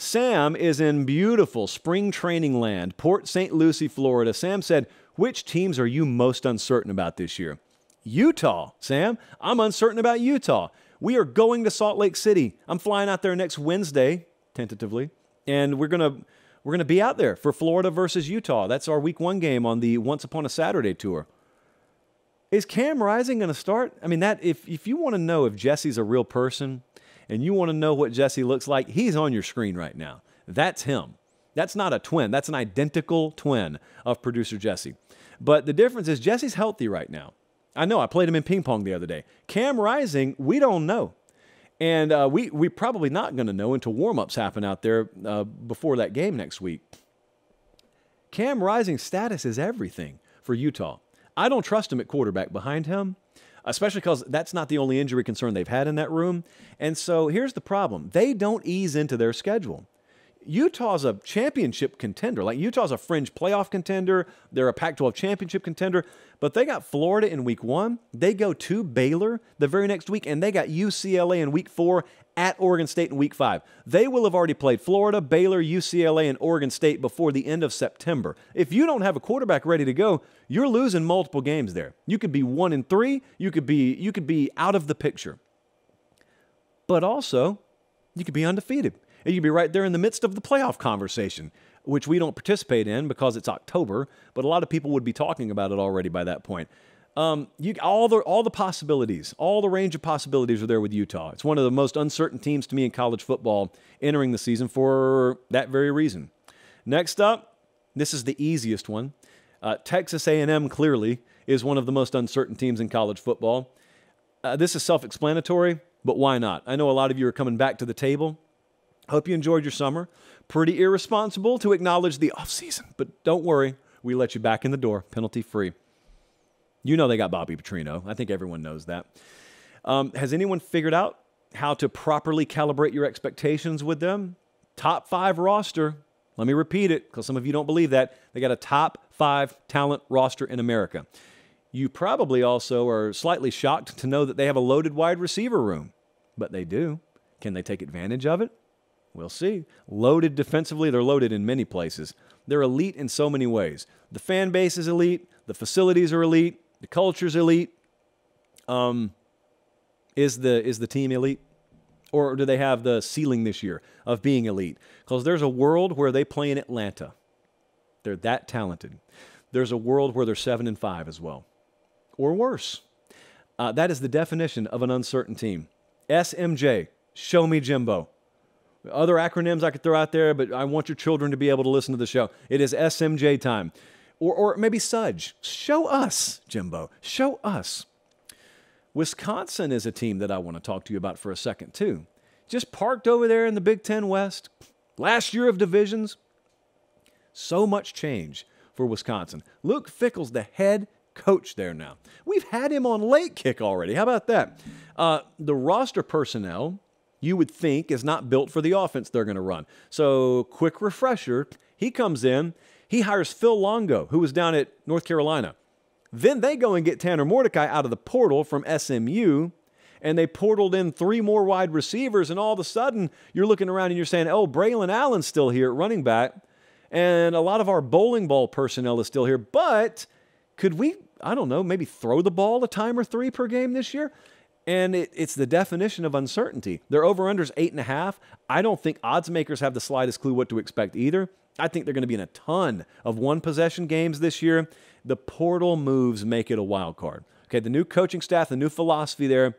Sam is in beautiful spring training land, Port St. Lucie, Florida. Sam said, which teams are you most uncertain about this year? Utah, Sam. I'm uncertain about Utah. We are going to Salt Lake City. I'm flying out there next Wednesday, tentatively, and we're gonna be out there for Florida versus Utah. That's our Week 1 game on the Once Upon a Saturday tour. Is Cam Rising going to start? I mean, that if you want to know if Jesse's a real person and you want to know what Jesse looks like, he's on your screen right now. That's him. That's not a twin. That's an identical twin of producer Jesse. But the difference is Jesse's healthy right now. I know. I played him in ping pong the other day. Cam Rising, we don't know. And we probably not going to know until warm-ups happen out there before that game next week. Cam Rising's status is everything for Utah. I don't trust him at quarterback behind him, especially because that's not the only injury concern they've had in that room. And so here's the problem. They don't ease into their schedule. Utah's a championship contender. Like, Utah's a fringe playoff contender. They're a Pac-12 championship contender. But they got Florida in Week 1. They go to Baylor the very next week, and they got UCLA in Week 4 at Oregon State in Week 5. They will have already played Florida, Baylor, UCLA, and Oregon State before the end of September. If you don't have a quarterback ready to go, you're losing multiple games there. You could be 1-3. You could be out of the picture. But also, you could be undefeated. And you could be right there in the midst of the playoff conversation, which we don't participate in because it's October, but a lot of people would be talking about it already by that point. All the possibilities, all the range of possibilities are there with Utah. It's one of the most uncertain teams to me in college football entering the season for that very reason. Next up, this is the easiest one. Texas A&M clearly is one of the most uncertain teams in college football. This is self-explanatory, but why not? I know a lot of you are coming back to the table. Hope you enjoyed your summer. Pretty irresponsible to acknowledge the offseason, but don't worry. We let you back in the door, penalty-free. You know they got Bobby Petrino. I think everyone knows that. Has anyone figured out how to properly calibrate your expectations with them? Top 5 roster. Let me repeat it because some of you don't believe that. They got a top 5 talent roster in America. You probably also are slightly shocked to know that they have a loaded wide receiver room, but they do. Can they take advantage of it? We'll see. Loaded defensively, they're loaded in many places. They're elite in so many ways. The fan base is elite. The facilities are elite. The culture's elite. Is the team elite? Or do they have the ceiling this year of being elite? Because there's a world where they play in Atlanta. They're that talented. There's a world where they're 7-5 as well. Or worse. That is the definition of an uncertain team. SMJ, show me Jimbo. Other acronyms I could throw out there, but I want your children to be able to listen to the show. It is SMJ time. Or maybe Sudge. Show us, Jimbo. Show us. Wisconsin is a team that I want to talk to you about for a second, too. Just parked over there in the Big Ten West. Last year of divisions. So much change for Wisconsin. Luke Fickell's the head coach there now. We've had him on late kick already. How about that? The roster personnel, you would think, is not built for the offense they're going to run. So, quick refresher, he comes in, he hires Phil Longo, who was down at North Carolina. Then they go and get Tanner Mordecai out of the portal from SMU, and they portaled in 3 more wide receivers, and all of a sudden, you're looking around and you're saying, oh, Braylon Allen's still here at running back, and a lot of our bowling ball personnel is still here, but could we, I don't know, maybe throw the ball a time or 3 per game this year? And it's the definition of uncertainty. Their over-under's 8.5. I don't think odds makers have the slightest clue what to expect either. I think they're going to be in a ton of one-possession games this year. The portal moves make it a wild card. Okay, the new coaching staff, the new philosophy there.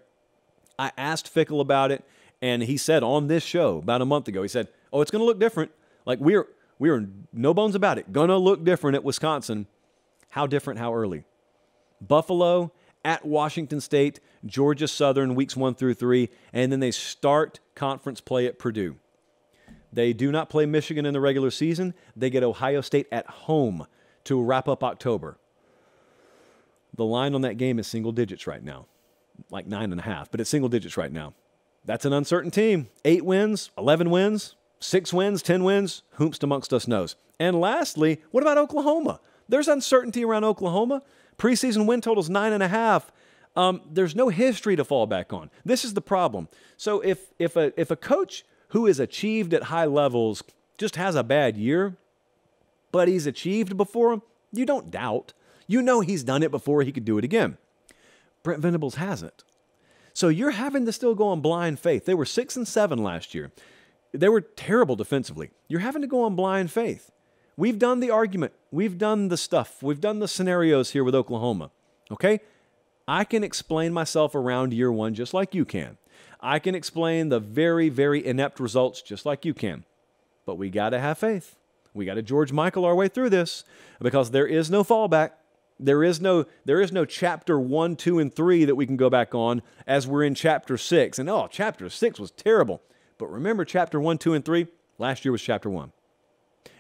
I asked Fickell about it, and he said on this show about a month ago, he said, oh, it's going to look different. Like, we're no bones about it. Going to look different at Wisconsin. How different, how early? Buffalo at Washington State, Georgia Southern, weeks 1 through 3, and then they start conference play at Purdue. They do not play Michigan in the regular season. They get Ohio State at home to wrap up October. The line on that game is single digits right now, like 9.5, but it's single digits right now. That's an uncertain team. 8 wins, 11 wins, 6 wins, 10 wins, whomst amongst us knows. And lastly, what about Oklahoma? There's uncertainty around Oklahoma. Preseason win total's 9.5. There's no history to fall back on. This is the problem. So if a coach who has achieved at high levels just has a bad year, but he's achieved before, you don't doubt. You know he's done it before, he could do it again. Brent Venables hasn't. So you're having to still go on blind faith. They were 6-7 last year. They were terrible defensively. You're having to go on blind faith. We've done the argument. We've done the stuff. We've done the scenarios here with Oklahoma. Okay? I can explain myself around year one just like you can. I can explain the very, very inept results just like you can. But we got to have faith. We got to George Michael our way through this because there is no fallback. There is no chapter 1, 2, and 3 that we can go back on as we're in chapter 6. And chapter 6 was terrible. But remember, chapter 1, 2, and 3, last year was chapter 1.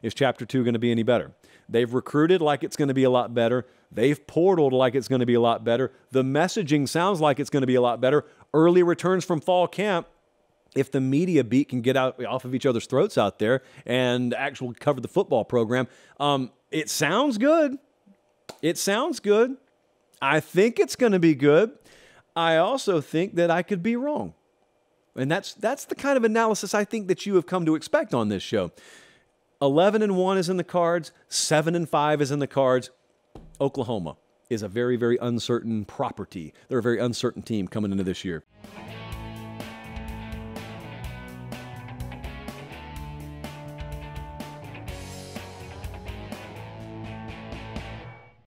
Is chapter 2 going to be any better? They've recruited like it's going to be a lot better. They've portaled like it's going to be a lot better. The messaging sounds like it's going to be a lot better. Early returns from fall camp. If the media beat can get out off of each other's throats out there and actually cover the football program, it sounds good. It sounds good. I think it's going to be good. I also think that I could be wrong. And that's the kind of analysis I think that you have come to expect on this show. 11-1 is in the cards. 7-5 is in the cards. Oklahoma is a very, very uncertain property. They're a very uncertain team coming into this year.